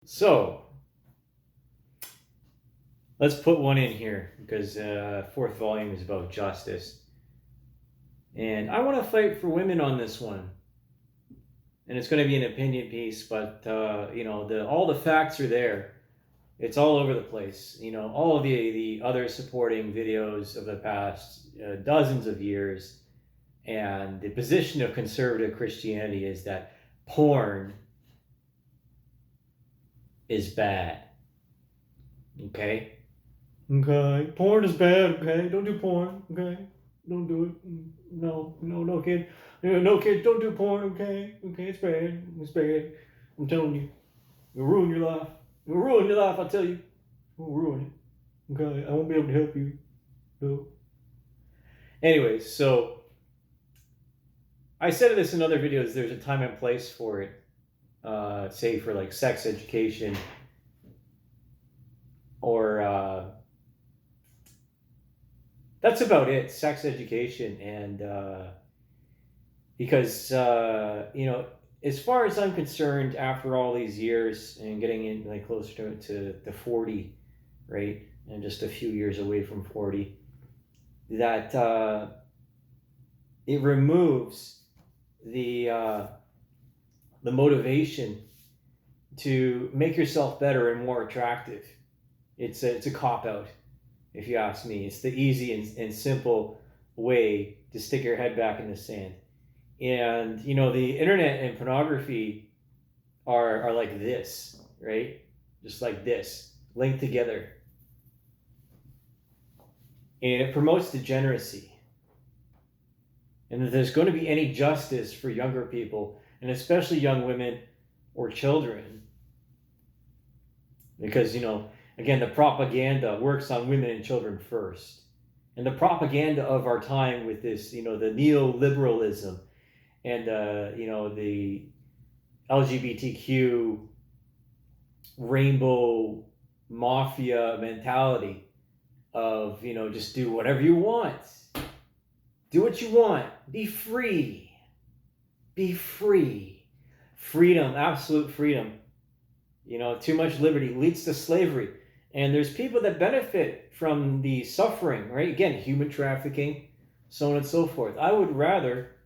So let's put one in here because fourth volume is about justice, and I want to fight for women on this one. And it's going to be an opinion piece, but all the facts are there. It's all over the place. All of the other supporting videos of the past dozens of years, and the position of conservative Christianity is that porn is bad. Okay. Okay, porn is bad. Okay, don't do porn. Okay, don't do it. No, no, no, kid. No, kid, don't do porn. Okay, okay, it's bad. It's bad. I'm telling you, it'll ruin your life. It'll ruin your life. I tell you, it'll ruin it. Okay, I won't be able to help you. No. Anyways, so I said this in other videos. There's a time and place for it. Say for like sex education or. That's about it. Sex education, and because as far as I'm concerned, after all these years and getting in like closer to 40, right, and just a few years away from 40, that it removes the motivation to make yourself better and more attractive. It's a cop out, if you ask me. It's the easy and simple way to stick your head back in the sand. And the internet and pornography are like this, right? Just like this, linked together. And it promotes degeneracy. And if there's going to be any justice for younger people, and especially young women or children, because again, the propaganda works on women and children first. And the propaganda of our time with this, the neoliberalism and the LGBTQ rainbow mafia mentality of just do whatever you want, do what you want, be free, freedom, absolute freedom. Too much liberty leads to slavery, and there's people that benefit from the suffering, right? Again, human trafficking, so on and so forth. I would rather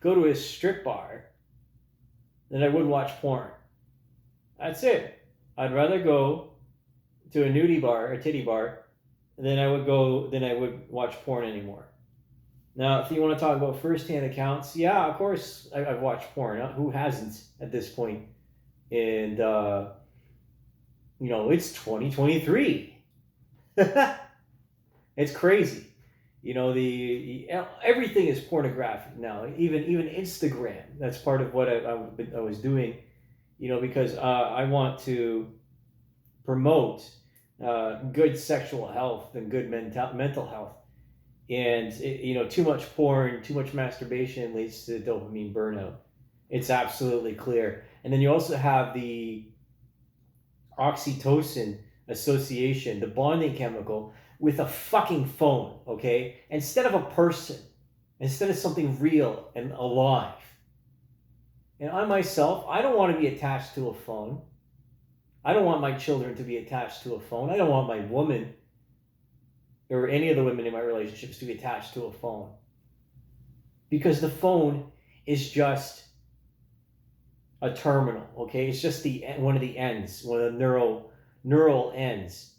go to a strip bar than I would watch porn. That's it. I'd rather go to a nudie bar, a titty bar, than I would watch porn anymore. Now, if you want to talk about first-hand accounts, yeah, of course I've watched porn. Who hasn't at this point? And it's 2023. It's crazy. The everything is pornographic now. Even Instagram. That's part of what I was doing. Because I want to promote good sexual health and good mental health. And too much porn, too much masturbation leads to dopamine burnout. It's absolutely clear. And then you also have the oxytocin association, the bonding chemical, with a fucking phone, okay? Instead of a person, instead of something real and alive. And I myself, I don't want to be attached to a phone. I don't want my children to be attached to a phone. I don't want my woman or any of the women in my relationships to be attached to a phone. Because the phone is just a terminal, okay? It's just one of the ends, one of the neural ends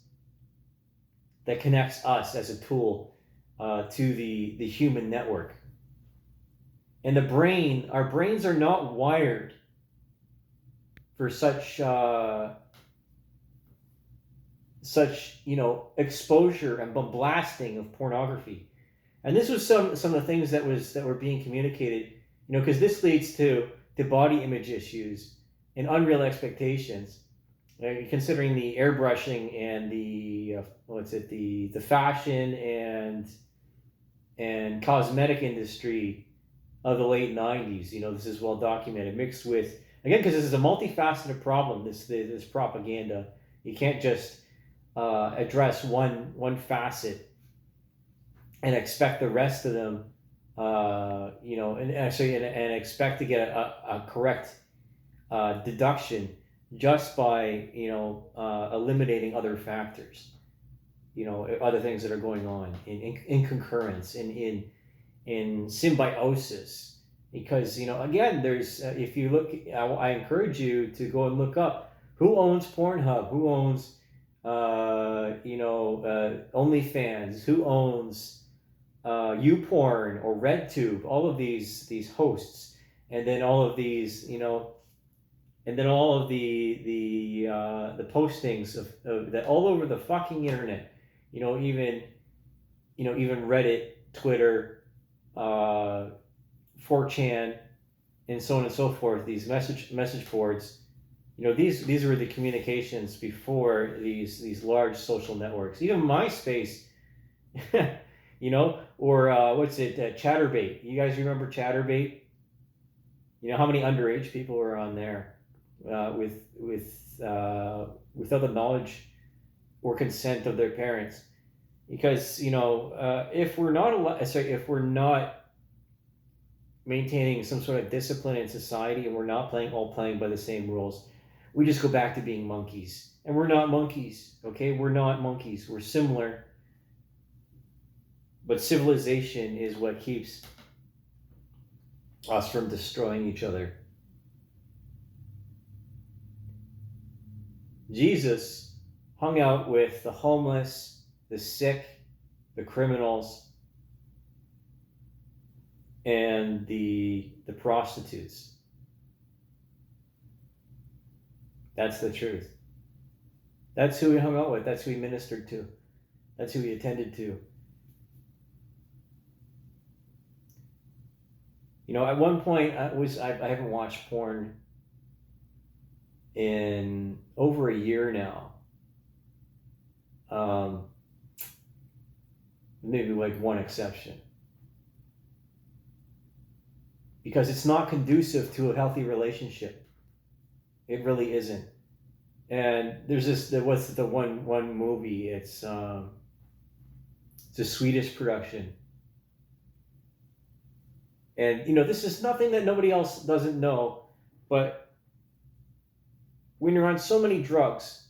that connects us as a tool to the human network. And our brains are not wired for such exposure and blasting of pornography. And this was some of the things that were being communicated, because this leads to body image issues and unreal expectations, considering the airbrushing and the fashion and cosmetic industry of the late 90s. This is well documented, mixed with, again, because this is a multifaceted problem, this propaganda. You can't just address one facet and expect the rest of them and expect to get a correct deduction just by, eliminating other factors, other things that are going on in concurrence, in symbiosis. Because, again, there's, if you look, I encourage you to go and look up who owns Pornhub, who owns, OnlyFans, who owns YouPorn or RedTube, all of these hosts, and then all of these, and then all of the postings of that all over the fucking internet, even Reddit, Twitter, 4chan, and so on and so forth. These message boards. These were the communications before these large social networks. Even MySpace, or what's it, Chatterbait. You guys remember Chatterbait? How many underage people were on there without the knowledge or consent of their parents? Because if we're not maintaining some sort of discipline in society, and we're not all playing by the same rules, we just go back to being monkeys. And we're not monkeys, okay? We're not monkeys. We're similar. But civilization is what keeps us from destroying each other. Jesus hung out with the homeless, the sick, the criminals, and the prostitutes. That's the truth. That's who he hung out with. That's who he ministered to. That's who he attended to. At one point, I haven't watched porn in over a year now. Maybe like one exception. Because it's not conducive to a healthy relationship. It really isn't. And there was the one movie. It's a Swedish production. And this is nothing that nobody else doesn't know, but when you're on so many drugs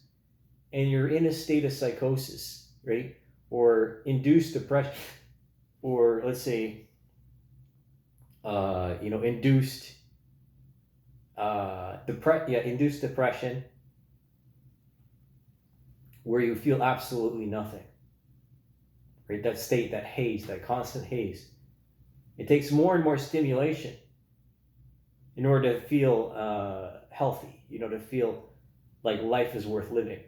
and you're in a state of psychosis, right, or induced depression, or let's say, induced induced depression, where you feel absolutely nothing, right? That state, that haze, that constant haze. It takes more and more stimulation in order to feel healthy, to feel like life is worth living.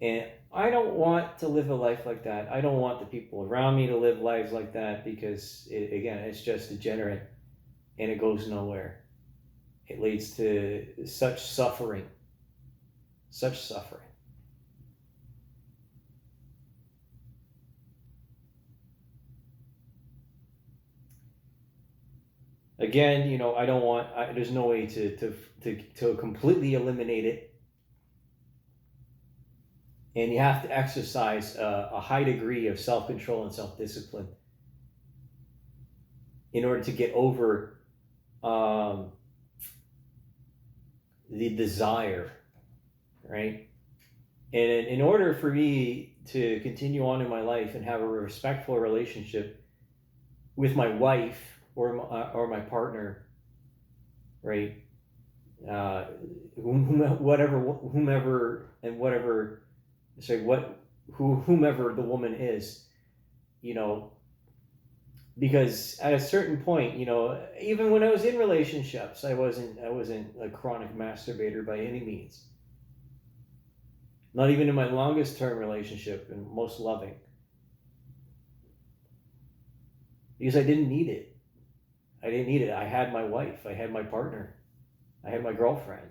And I don't want to live a life like that. I don't want the people around me to live lives like that, because, it's just degenerate and it goes nowhere. It leads to such suffering. Such suffering. Again, I don't want. There's no way to completely eliminate it, and you have to exercise a high degree of self-control and self-discipline in order to get over the desire, right? And in order for me to continue on in my life and have a respectful relationship with my wife or my partner, right? Whomever the woman is, because at a certain point, even when I was in relationships, I wasn't a chronic masturbator by any means. Not even in my longest term relationship and most loving. Because I didn't need it. I had my wife. I had my partner. I had my girlfriend.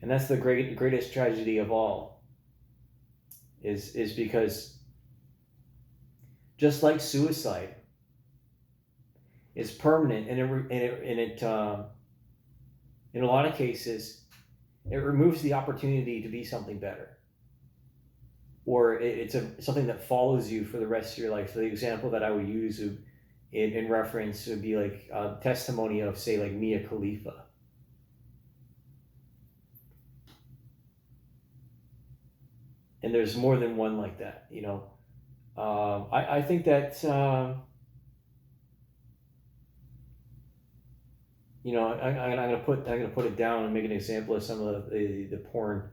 And that's the greatest tragedy of all. Is because, just like suicide is permanent, and it in a lot of cases, it removes the opportunity to be something better, or it's something that follows you for the rest of your life. So the example that I would use in reference would be like a testimony of, say, like Mia Khalifa. And there's more than one like that, you know. I think that you know, I'm gonna put it down and make an example of some of the porn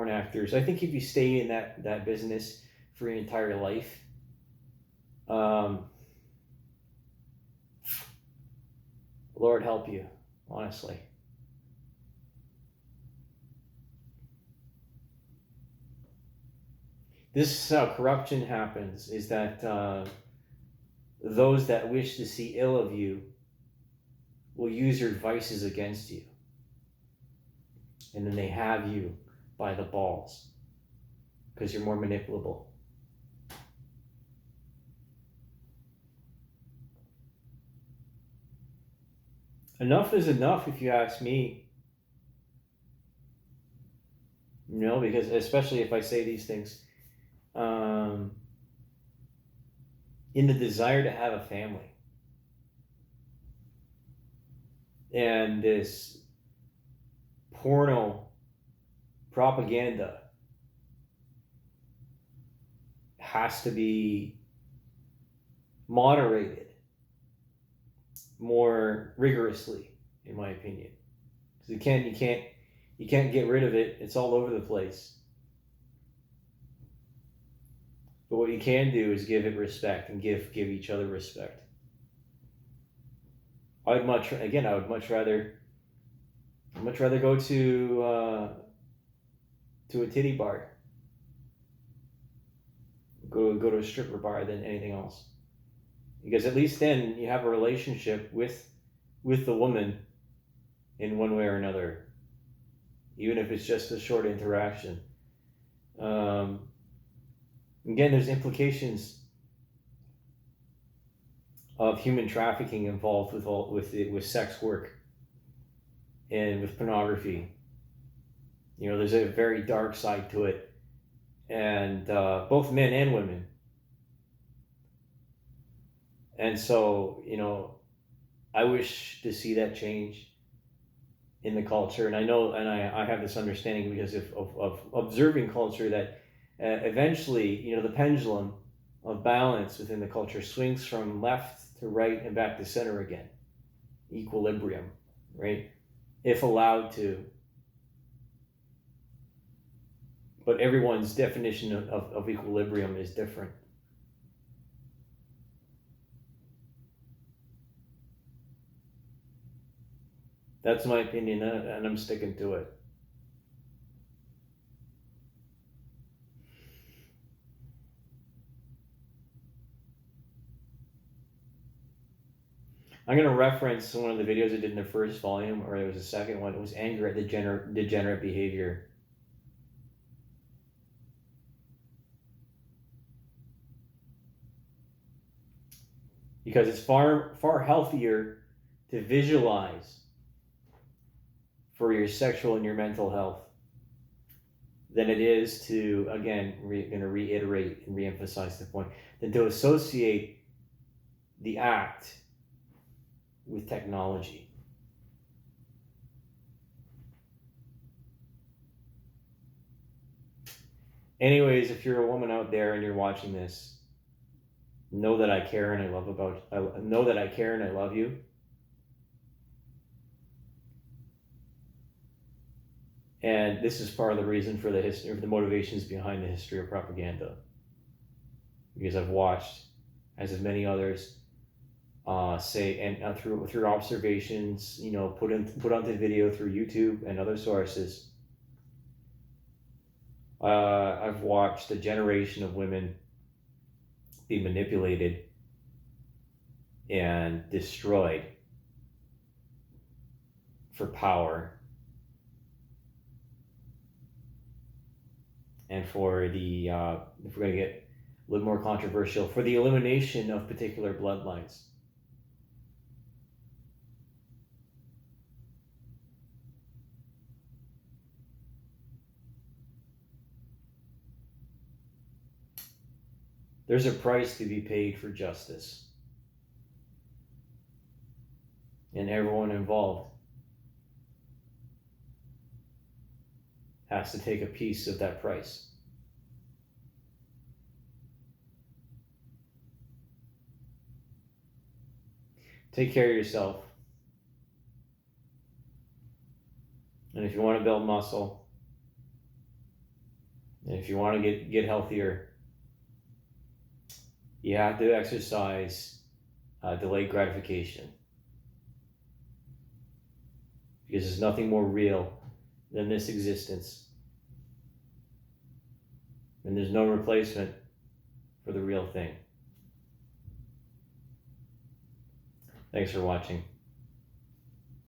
actors. I think if you stay in that business for your entire life, Lord help you, honestly. This is how corruption happens, is that those that wish to see ill of you will use your vices against you. And then they have you by the balls because you're more manipulable. Enough is enough, if you ask me. You know, because especially if I say these things, in the desire to have a family. And this porno propaganda has to be moderated more rigorously, in my opinion. Because you can't get rid of it. It's all over the place. But what you can do is give it respect and give each other respect. I would much rather go to a titty bar, go to a stripper bar than anything else, because at least then you have a relationship with the woman in one way or another, even if it's just a short interaction. Again, there's implications of human trafficking involved with sex work and with pornography. You know, there's a very dark side to it, and both men and women. And so, you know, I wish to see that change in the culture, and I know, and I have this understanding because of observing culture that eventually, you know, the pendulum of balance within the culture swings from left to right and back to center again. Equilibrium, right? If allowed to. But everyone's definition of equilibrium is different. That's my opinion, and I'm sticking to it. I'm going to reference one of the videos I did in the first volume, or it was the second one. It was anger at degenerate behavior. Because it's far healthier to visualize for your sexual and your mental health than it is to, again, going to reiterate and reemphasize the point, than to associate the act with technology. Anyways, if you're a woman out there and you're watching this, know that I care and I love you. And this is part of the reason for the history, of the motivations behind the history of propaganda. Because I've watched, as have many others, say, and through observations, you know, put onto video through YouTube and other sources. I've watched a generation of women be manipulated and destroyed for power and for the, if we're going to get a little more controversial, for the elimination of particular bloodlines. There's a price to be paid for justice. and everyone involved has to take a piece of that price. Take care of yourself. And if you want to build muscle, and if you want to get healthier, you have to exercise delayed gratification. Because there's nothing more real than this existence. And there's no replacement for the real thing. Thanks for watching.